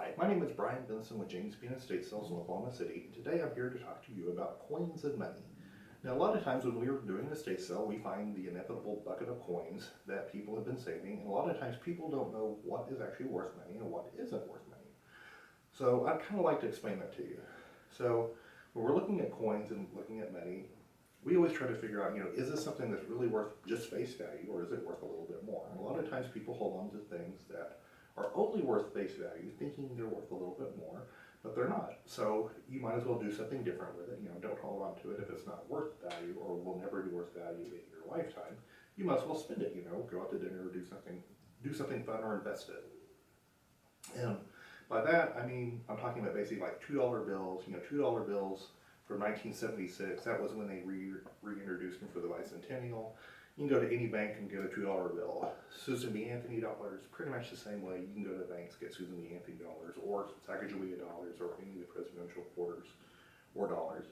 Hi, my name is Brian Benson with James Bean Estate Sales in Oklahoma City. Today I'm here to talk to you about coins and money. Now, a lot of times when we are doing an estate sale, we find the inevitable bucket of coins that people have been saving, and a lot of times people don't know what is actually worth money and what isn't worth money. So I'd kind of like to explain that to you. So when we're looking at coins and looking at money, we always try to figure out, is this something that's really worth just face value, or is it worth a little bit more? And a lot of times people hold on to things that are only worth face value, thinking they're worth a little bit more, but they're not. So you might as well do something different with it. Don't hold on to it if it's not worth value or will never be worth value in your lifetime. You might as well spend it. Go out to dinner or do something fun or invest it. And by that I mean I'm talking about basically like $2 bills. $2 bills from 1976. That was when they reintroduced them for the bicentennial. You can go to any bank and get a $2 bill. Susan B. Anthony dollars, pretty much the same way. You can go to banks, get Susan B. Anthony dollars, or Sacagawea dollars, or any of the presidential quarters or dollars.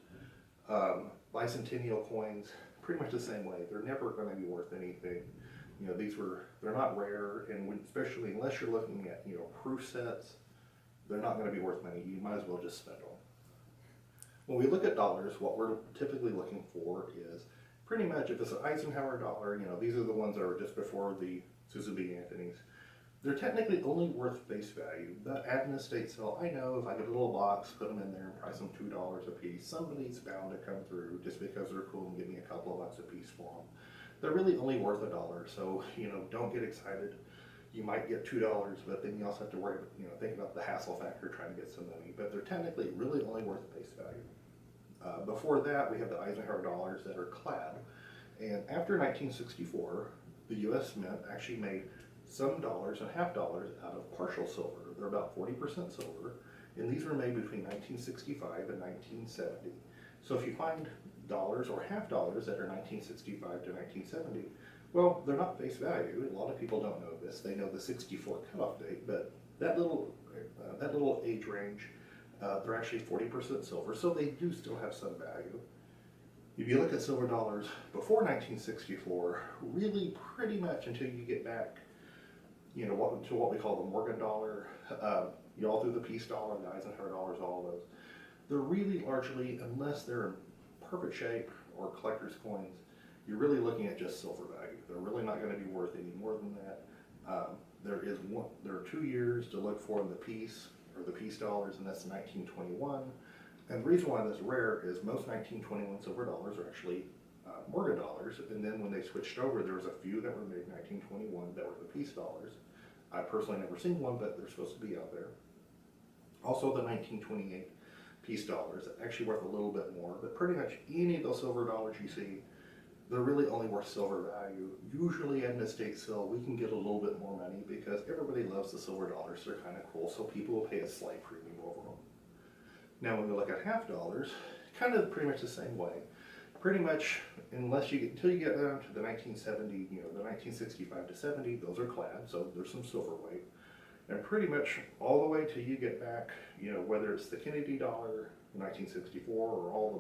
Bicentennial coins, pretty much the same way. They're never going to be worth anything. They're not rare, and especially unless you're looking at, proof sets, they're not going to be worth money. You might as well just spend them. When we look at dollars, what we're typically looking for is pretty much, if it's an Eisenhower dollar, these are the ones that are just before the Susan B. Anthony's. They're technically only worth face value, but at an estate sale, I know if I get a little box, put them in there and price them $2 a piece, somebody's bound to come through just because they're cool and give me a couple of bucks a piece for them. They're really only worth $1, so don't get excited. You might get $2, but then you also have to worry, think about the hassle factor trying to get some money. But they're technically really only worth face value. Before that, we have the Eisenhower dollars that are clad. And after 1964, the U.S. Mint actually made some dollars and half dollars out of partial silver. They're about 40% silver, and these were made between 1965 and 1970. So if you find dollars or half dollars that are 1965 to 1970, well, they're not face value. A lot of people don't know this. They know the 64 cutoff date, but that little age range, they're actually 40% silver, so they do still have some value. If you look at silver dollars before 1964, really pretty much until you get back, to what we call the Morgan dollar, all through the Peace dollar, the Eisenhower dollars, all of those, they're really largely, unless they're in perfect shape or collector's coins, you're really looking at just silver value. They're really not going to be worth any more than that. There are 2 years to look for in the Peace or the Peace dollars, and that's 1921. And the reason why that's rare is most 1921 silver dollars are actually Morgan dollars, and then when they switched over, there was a few that were made in 1921 that were the Peace dollars. I've personally never seen one, but they're supposed to be out there. Also, the 1928 Peace dollars, actually worth a little bit more, but pretty much any of those silver dollars you see, they're really only worth silver value. Usually at an estate sale, we can get a little bit more money because everybody loves the silver dollars. They're kind of cool, so people will pay a slight premium over them. Now, when we look at half dollars, kind of pretty much the same way. Pretty much, until you get down to the 1970, the 1965 to 70, those are clad, so there's some silver weight. And pretty much all the way till you get back, whether it's the Kennedy dollar, 1964, or all the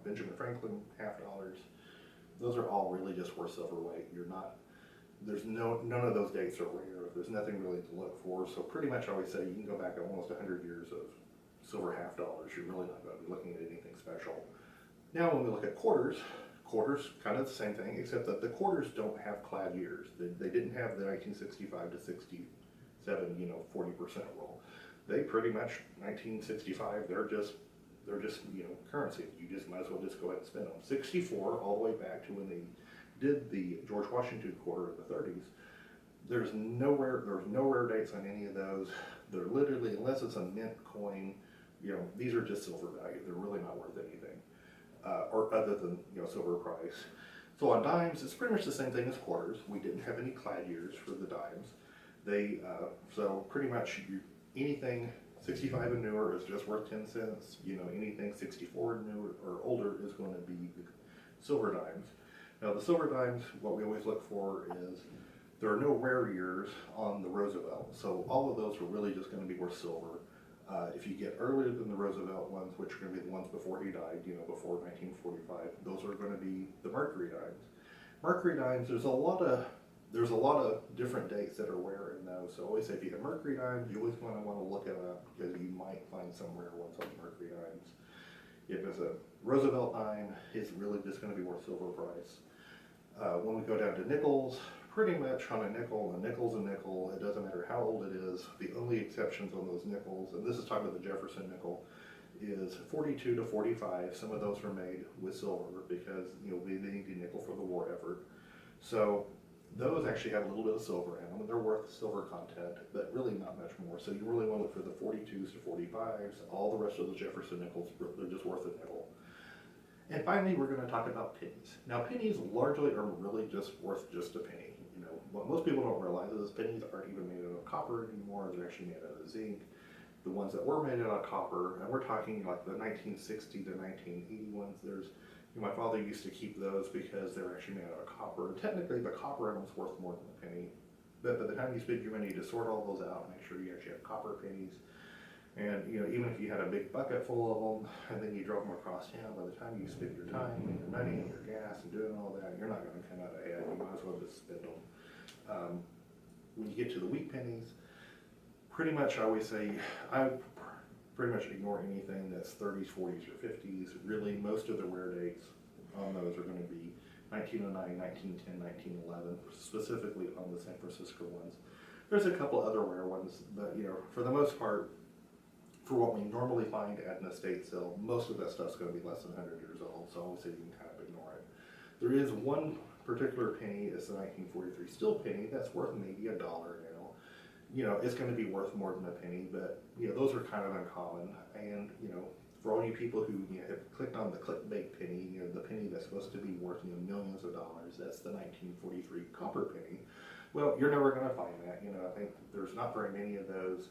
Benjamin Franklin half dollars, those are all really just worth silver weight. None of those dates are rare. There's nothing really to look for. So pretty much I always say you can go back almost 100 years of silver half dollars. You're really not going to be looking at anything special. Now when we look at quarters kind of the same thing, except that the quarters don't have clad years. They didn't have the 1965 to 67, 40% rule. They pretty much, 1965, they're just currency. You just might as well just go ahead and spend them. 64 all the way back to when they did the George Washington quarter in the 30s. There's no rare dates on any of those. They're literally, unless it's a mint coin, these are just silver value. They're really not worth anything, or other than silver price. So on dimes, it's pretty much the same thing as quarters. We didn't have any clad years for the dimes. So pretty much anything 65 and newer is just worth 10 cents. Anything 64 and newer or older is going to be silver dimes. Now the silver dimes, what we always look for is there are no rare years on the Roosevelt. So all of those are really just going to be worth silver. If you get earlier than the Roosevelt ones, which are going to be the ones before he died, before 1945, those are going to be the Mercury dimes. Mercury dimes, there's a lot of there's a lot of different dates that are rare in those. So always say if you have mercury dimes, you always want to look it up because you might find some rare ones on mercury dimes. If it's a Roosevelt dime, it's really just going to be worth silver price. When we go down to nickels, pretty much on a nickel's a nickel. It doesn't matter how old it is. The only exceptions on those nickels, and this is talking about the Jefferson nickel, is 42 to 45. Some of those are made with silver because they need the nickel for the war effort. So those actually have a little bit of silver in them, and they're worth silver content, but really not much more. So you really want to look for the 42s to 45s. All the rest of the Jefferson nickels, they're just worth a nickel. And finally, we're going to talk about pennies. Now, pennies largely are really just worth just a penny. What most people don't realize is pennies aren't even made out of copper anymore. They're actually made out of zinc. The ones that were made out of copper, and we're talking like the 1960 to 1980 ones, my father used to keep those because they were actually made out of copper. Technically, the copper in them is worth more than a penny. But by the time you spend your money to sort all those out, make sure you actually have copper pennies. And even if you had a big bucket full of them, and then you drove them across town, by the time you spend your time and your money and your gas and doing all that, you're not going to come out ahead. You might as well just spend them. When you get to the wheat pennies, pretty much I always say I pretty much ignore anything that's 30s, 40s, or 50s. Really, most of the rare dates on those are going to be 1909, 1910, 1911, specifically on the San Francisco ones. There's a couple other rare ones, but for the most part, for what we normally find at an estate sale, most of that stuff's going to be less than 100 years old, so I always say you can kind of ignore it. There is one particular penny, it's the 1943 steel penny, that's worth maybe $1 now. It's going to be worth more than a penny, but those are kind of uncommon. And for all you people who have clicked on the clickbait penny, the penny that's supposed to be worth millions of dollars, that's the 1943 copper penny. Well, you're never going to find that. I think there's not very many of those.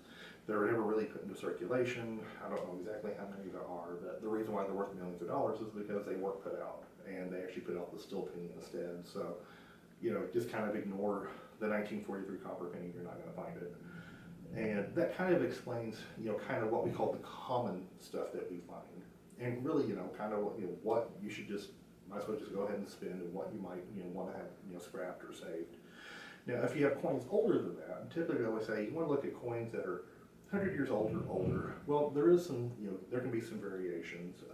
They were never really put into circulation. I don't know exactly how many there are, but the reason why they're worth millions of dollars is because they weren't put out, and they actually put out the steel penny instead. So, just kind of ignore the 1943 copper penny. You're not going to find it. And that kind of explains, kind of what we call the common stuff that we find. And really, kind of what you should might as well just go ahead and spend, and what you might, want to have, scrapped or saved. Now, if you have coins older than that, typically I would say you want to look at coins that are 100 years old or older. Well, there is some, there can be some variations,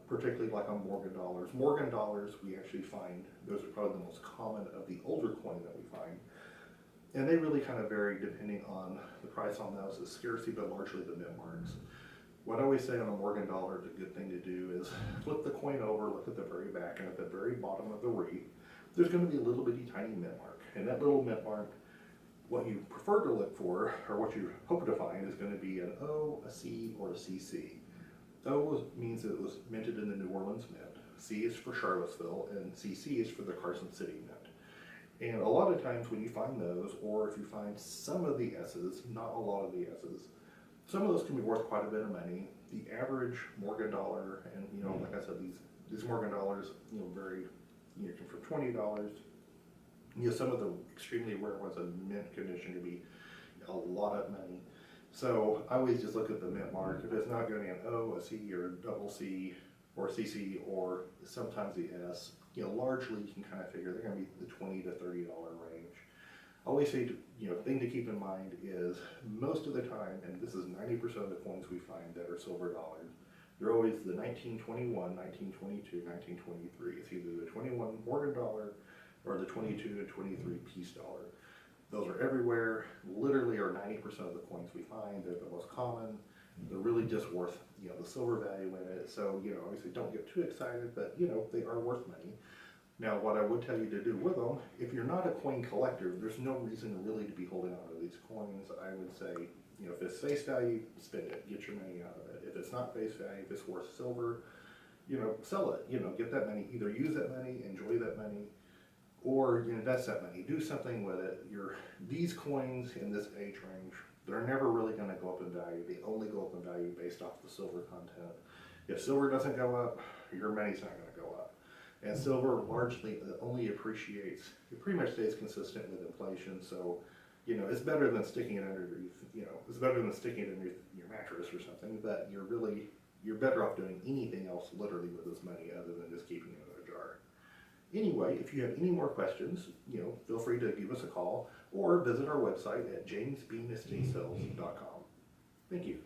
particularly like on Morgan dollars. Morgan dollars, we actually find, those are probably the most common of the older coin that we find. And they really kind of vary depending on the price on those, the scarcity, but largely the mint marks. What I always say on a Morgan dollar, the good thing to do is flip the coin over, look at the very back, and at the very bottom of the wreath, there's going to be a little bitty tiny mint mark. And that little mint mark, what you prefer to look for, or what you hope to find, is going to be an O, a C, or a CC. O means that it was minted in the New Orleans Mint. C is for Charlottesville, and CC is for the Carson City Mint. And a lot of times when you find those, or if you find some of the S's, not a lot of the S's, some of those can be worth quite a bit of money. The average Morgan dollar, and like I said, these Morgan dollars, vary, from $20. Some of the extremely rare ones in mint condition can be a lot of money. So I always just look at the mint mark. If it's not going to be an O, a C, or a double C, or CC, or sometimes the S, largely you can kind of figure they're going to be the $20 to $30 range. I always say, thing to keep in mind is most of the time, and this is 90% of the coins we find that are silver dollars, they're always the 1921, 1922, 1923. It's either the 21 Morgan dollar or the 22 to 23 peace dollar. Those are everywhere, literally are 90% of the coins we find. They're the most common. They're really just worth, the silver value in it. So, obviously don't get too excited, but, they are worth money. Now, what I would tell you to do with them, if you're not a coin collector, there's no reason really to be holding on to these coins. I would say, if it's face value, spend it, get your money out of it. If it's not face value, if it's worth silver, sell it, get that money, either use that money, enjoy that money, or invest that money, do something with it. These coins in this age range, they're never really going to go up in value. They only go up in value based off the silver content. If silver doesn't go up, your money's not going to go up. And silver largely only appreciates, it pretty much stays consistent with inflation. So, it's better than sticking it underneath, it's better than sticking it underneath your mattress or something, but you're better off doing anything else literally with this money other than just keeping it in a jar. Anyway, if you have any more questions, feel free to give us a call or visit our website at jamesbeanestatesales.com. Thank you.